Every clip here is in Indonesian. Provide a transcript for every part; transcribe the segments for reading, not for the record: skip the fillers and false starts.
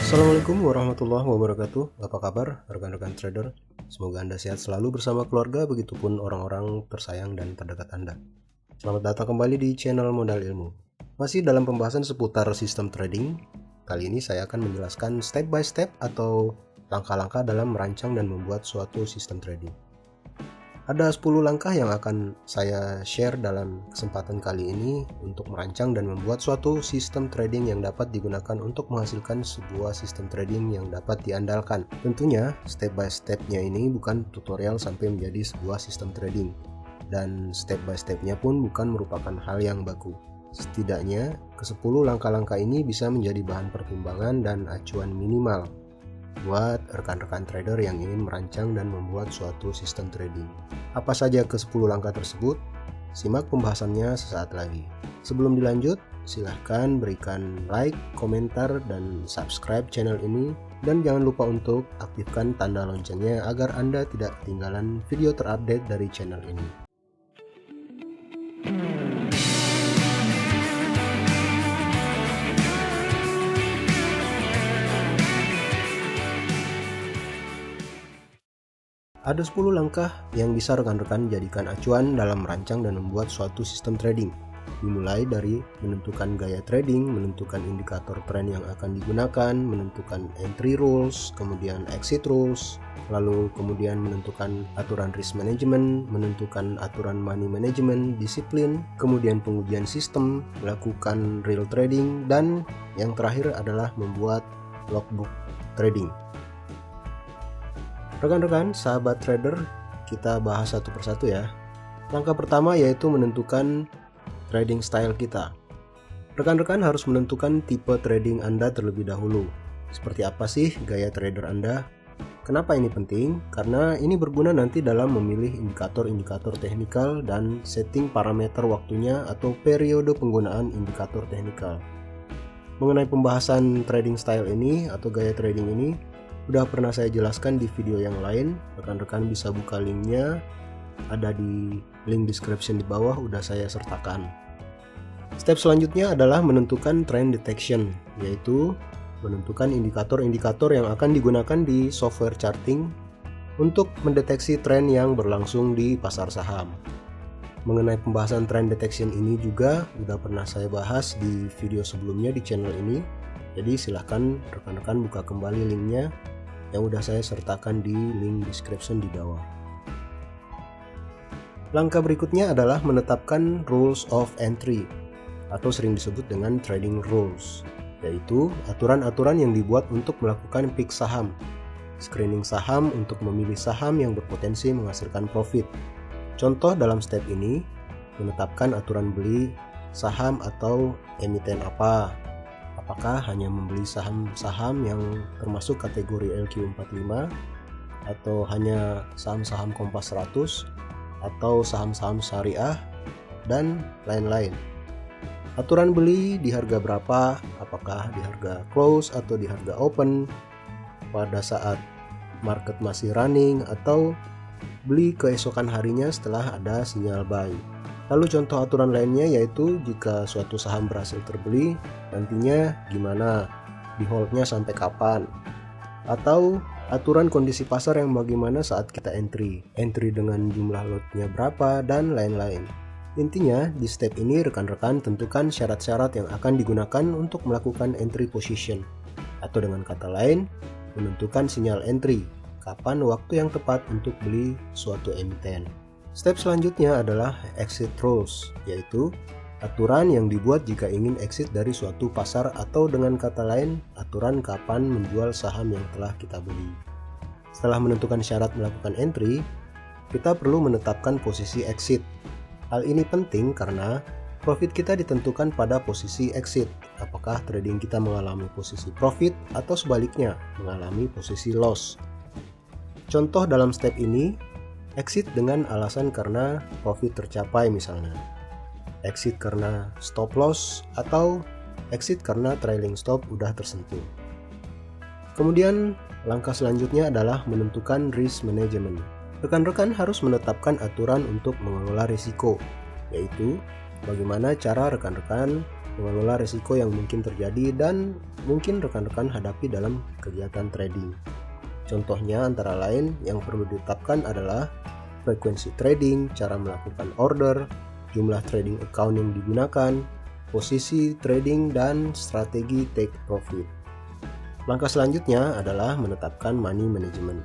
Assalamualaikum warahmatullahi wabarakatuh. Apa kabar rekan-rekan trader? Semoga Anda sehat selalu bersama keluarga, begitupun orang-orang tersayang dan terdekat Anda. Selamat datang kembali di channel Modal Ilmu. Masih dalam pembahasan seputar sistem trading. Kali ini saya akan menjelaskan step by step atau langkah-langkah dalam merancang dan membuat suatu sistem trading. Ada 10 langkah yang akan saya share dalam kesempatan kali ini untuk merancang dan membuat suatu sistem trading yang dapat digunakan untuk menghasilkan sebuah sistem trading yang dapat diandalkan. Tentunya step by stepnya ini bukan tutorial sampai menjadi sebuah sistem trading, dan step by stepnya pun bukan merupakan hal yang baku. Setidaknya ke-10 langkah-langkah ini bisa menjadi bahan pertimbangan dan acuan minimal buat rekan-rekan trader yang ingin merancang dan membuat suatu sistem trading. Apa saja ke-10 langkah tersebut? Simak pembahasannya sesaat lagi. Sebelum dilanjut, silahkan berikan like, komentar, dan subscribe channel ini. Dan jangan lupa untuk aktifkan tanda loncengnya agar Anda tidak ketinggalan video terupdate dari channel ini. Ada 10 langkah yang bisa rekan-rekan jadikan acuan dalam merancang dan membuat suatu sistem trading. Dimulai dari menentukan gaya trading, menentukan indikator tren yang akan digunakan, menentukan entry rules, kemudian exit rules, lalu kemudian menentukan aturan risk management, menentukan aturan money management, disiplin, kemudian pengujian sistem, melakukan real trading, dan yang terakhir adalah membuat logbook trading. Rekan-rekan, sahabat trader, kita bahas satu persatu ya. Langkah pertama yaitu menentukan trading style kita. Rekan-rekan harus menentukan tipe trading Anda terlebih dahulu. Seperti apa sih gaya trader Anda? Kenapa ini penting? Karena ini berguna nanti dalam memilih indikator-indikator teknikal dan setting parameter waktunya atau periode penggunaan indikator teknikal. Mengenai pembahasan trading style ini atau gaya trading ini, udah pernah saya jelaskan di video yang lain. Rekan-rekan bisa buka linknya, ada di link description di bawah, udah saya sertakan. Step selanjutnya adalah menentukan trend detection, yaitu menentukan indikator-indikator yang akan digunakan di software charting untuk mendeteksi tren yang berlangsung di pasar saham. Mengenai pembahasan trend detection ini juga udah pernah saya bahas di video sebelumnya di channel ini, jadi silahkan rekan-rekan buka kembali linknya yang udah saya sertakan di link description di bawah. Langkah berikutnya adalah menetapkan rules of entry atau sering disebut dengan trading rules, yaitu aturan-aturan yang dibuat untuk melakukan pick saham, screening saham untuk memilih saham yang berpotensi menghasilkan profit. Contoh dalam step ini, menetapkan aturan beli saham atau emiten apa. Apakah hanya membeli saham-saham yang termasuk kategori LQ45, atau hanya saham-saham Kompas 100, atau saham-saham syariah, dan lain-lain. Aturan beli di harga berapa, apakah di harga close atau di harga open, pada saat market masih running, atau beli keesokan harinya setelah ada sinyal buy. Lalu contoh aturan lainnya yaitu jika suatu saham berhasil terbeli, nantinya gimana, di holdnya sampai kapan, atau aturan kondisi pasar yang bagaimana saat kita entry dengan jumlah lotnya berapa, dan lain-lain. Intinya di step ini rekan-rekan tentukan syarat-syarat yang akan digunakan untuk melakukan entry position, atau dengan kata lain menentukan sinyal entry, kapan waktu yang tepat untuk beli suatu emiten. Step selanjutnya adalah exit rules, yaitu aturan yang dibuat jika ingin exit dari suatu pasar, atau dengan kata lain, aturan kapan menjual saham yang telah kita beli. Setelah menentukan syarat melakukan entry, kita perlu menetapkan posisi exit. Hal ini penting karena profit kita ditentukan pada posisi exit. Apakah trading kita mengalami posisi profit atau sebaliknya mengalami posisi loss. Contoh dalam step ini, exit dengan alasan karena profit tercapai misalnya, exit karena stop loss, atau exit karena trailing stop udah tersentuh. Kemudian langkah selanjutnya adalah menentukan risk management. Rekan-rekan harus menetapkan aturan untuk mengelola risiko, yaitu bagaimana cara rekan-rekan mengelola risiko yang mungkin terjadi dan mungkin rekan-rekan hadapi dalam kegiatan trading. Contohnya antara lain yang perlu ditetapkan adalah frekuensi trading, cara melakukan order, jumlah trading account yang digunakan, posisi trading, dan strategi take profit. Langkah selanjutnya adalah menetapkan money management,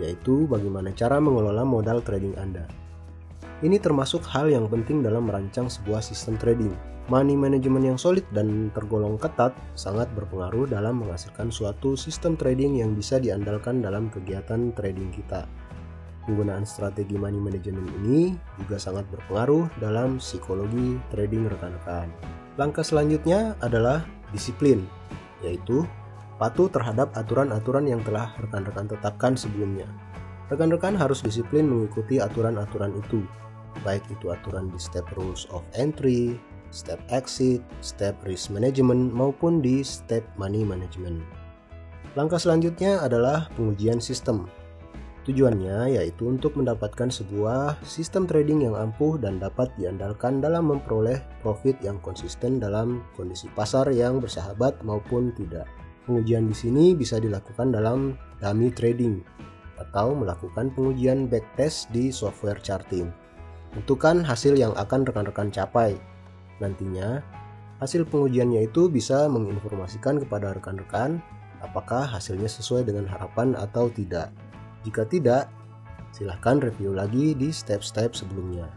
yaitu bagaimana cara mengelola modal trading Anda. Ini termasuk hal yang penting dalam merancang sebuah sistem trading. Money management yang solid dan tergolong ketat sangat berpengaruh dalam menghasilkan suatu sistem trading yang bisa diandalkan dalam kegiatan trading kita. Penggunaan strategi money management ini juga sangat berpengaruh dalam psikologi trading rekan-rekan. Langkah selanjutnya adalah disiplin, yaitu patuh terhadap aturan-aturan yang telah rekan-rekan tetapkan sebelumnya. Rekan-rekan harus disiplin mengikuti aturan-aturan itu, baik itu aturan di step rules of entry, step exit, step risk management, maupun di step money management. Langkah selanjutnya adalah pengujian sistem. Tujuannya yaitu untuk mendapatkan sebuah sistem trading yang ampuh dan dapat diandalkan dalam memperoleh profit yang konsisten dalam kondisi pasar yang bersahabat maupun tidak. Pengujian di sini bisa dilakukan dalam dummy trading atau melakukan pengujian backtest di software charting. Tentukan hasil yang akan rekan-rekan capai. Nantinya, hasil pengujiannya itu bisa menginformasikan kepada rekan-rekan apakah hasilnya sesuai dengan harapan atau tidak. Jika tidak, silahkan review lagi di step-step sebelumnya.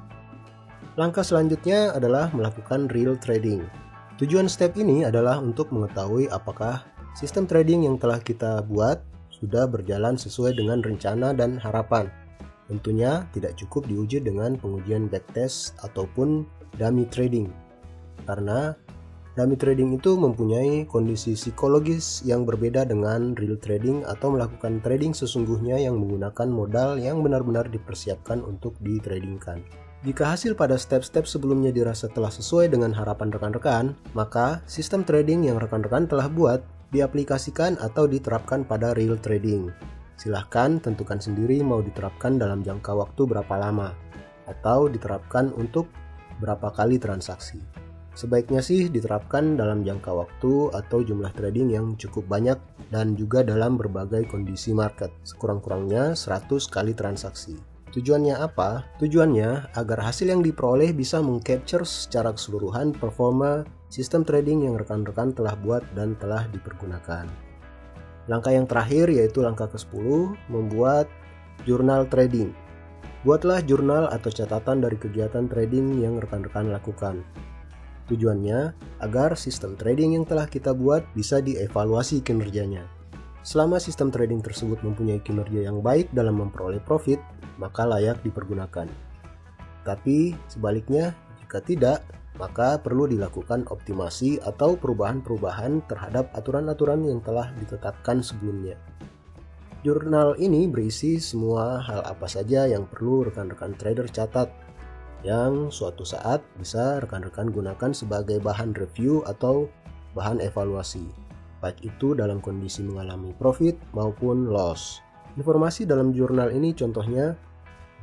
Langkah selanjutnya adalah melakukan real trading. Tujuan step ini adalah untuk mengetahui apakah sistem trading yang telah kita buat sudah berjalan sesuai dengan rencana dan harapan. Tentunya tidak cukup diuji dengan pengujian backtest ataupun dummy trading, karena dummy trading itu mempunyai kondisi psikologis yang berbeda dengan real trading atau melakukan trading sesungguhnya yang menggunakan modal yang benar-benar dipersiapkan untuk ditradingkan. Jika hasil pada step-step sebelumnya dirasa telah sesuai dengan harapan rekan-rekan, maka sistem trading yang rekan-rekan telah buat diaplikasikan atau diterapkan pada real trading. Silahkan tentukan sendiri mau diterapkan dalam jangka waktu berapa lama, atau diterapkan untuk berapa kali transaksi. Sebaiknya sih diterapkan dalam jangka waktu atau jumlah trading yang cukup banyak dan juga dalam berbagai kondisi market, sekurang-kurangnya 100 kali transaksi. Tujuannya apa? Tujuannya agar hasil yang diperoleh bisa mengcapture secara keseluruhan performa sistem trading yang rekan-rekan telah buat dan telah dipergunakan. Langkah yang terakhir yaitu langkah ke-10, membuat jurnal trading. Buatlah jurnal atau catatan dari kegiatan trading yang rekan-rekan lakukan. Tujuannya agar sistem trading yang telah kita buat bisa dievaluasi kinerjanya. Selama sistem trading tersebut mempunyai kinerja yang baik dalam memperoleh profit, maka layak dipergunakan. Tapi sebaliknya, jika tidak, maka perlu dilakukan optimasi atau perubahan-perubahan terhadap aturan-aturan yang telah ditetapkan sebelumnya. Jurnal ini berisi semua hal apa saja yang perlu rekan-rekan trader catat, yang suatu saat bisa rekan-rekan gunakan sebagai bahan review atau bahan evaluasi, baik itu dalam kondisi mengalami profit maupun loss. Informasi dalam jurnal ini contohnya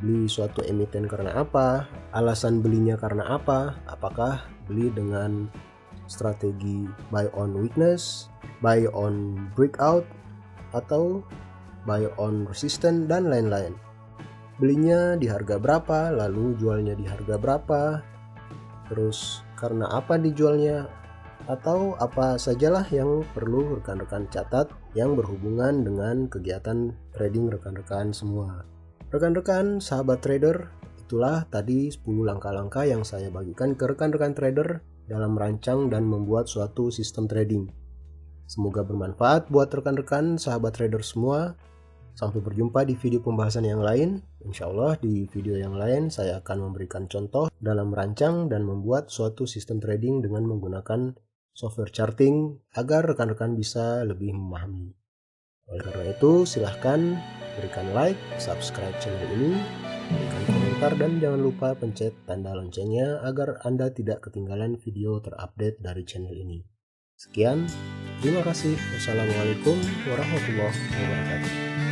beli suatu emiten karena apa, alasan belinya karena apa, apakah beli dengan strategi buy on weakness, buy on breakout, atau buy on resistance, dan lain-lain. Belinya di harga berapa, lalu jualnya di harga berapa, terus karena apa dijualnya, atau apa sajalah yang perlu rekan-rekan catat yang berhubungan dengan kegiatan trading rekan-rekan semua. Rekan-rekan sahabat trader, itulah tadi 10 langkah-langkah yang saya bagikan ke rekan-rekan trader dalam merancang dan membuat suatu sistem trading. Semoga bermanfaat buat rekan-rekan sahabat trader semua. Sampai berjumpa di video pembahasan yang lain. Insya Allah di video yang lain saya akan memberikan contoh dalam merancang dan membuat suatu sistem trading dengan menggunakan software charting agar rekan-rekan bisa lebih memahami. Oleh karena itu silahkan berikan like, subscribe channel ini, berikan komentar, dan jangan lupa pencet tanda loncengnya agar Anda tidak ketinggalan video terupdate dari channel ini. Sekian, terima kasih. Wassalamualaikum warahmatullahi wabarakatuh.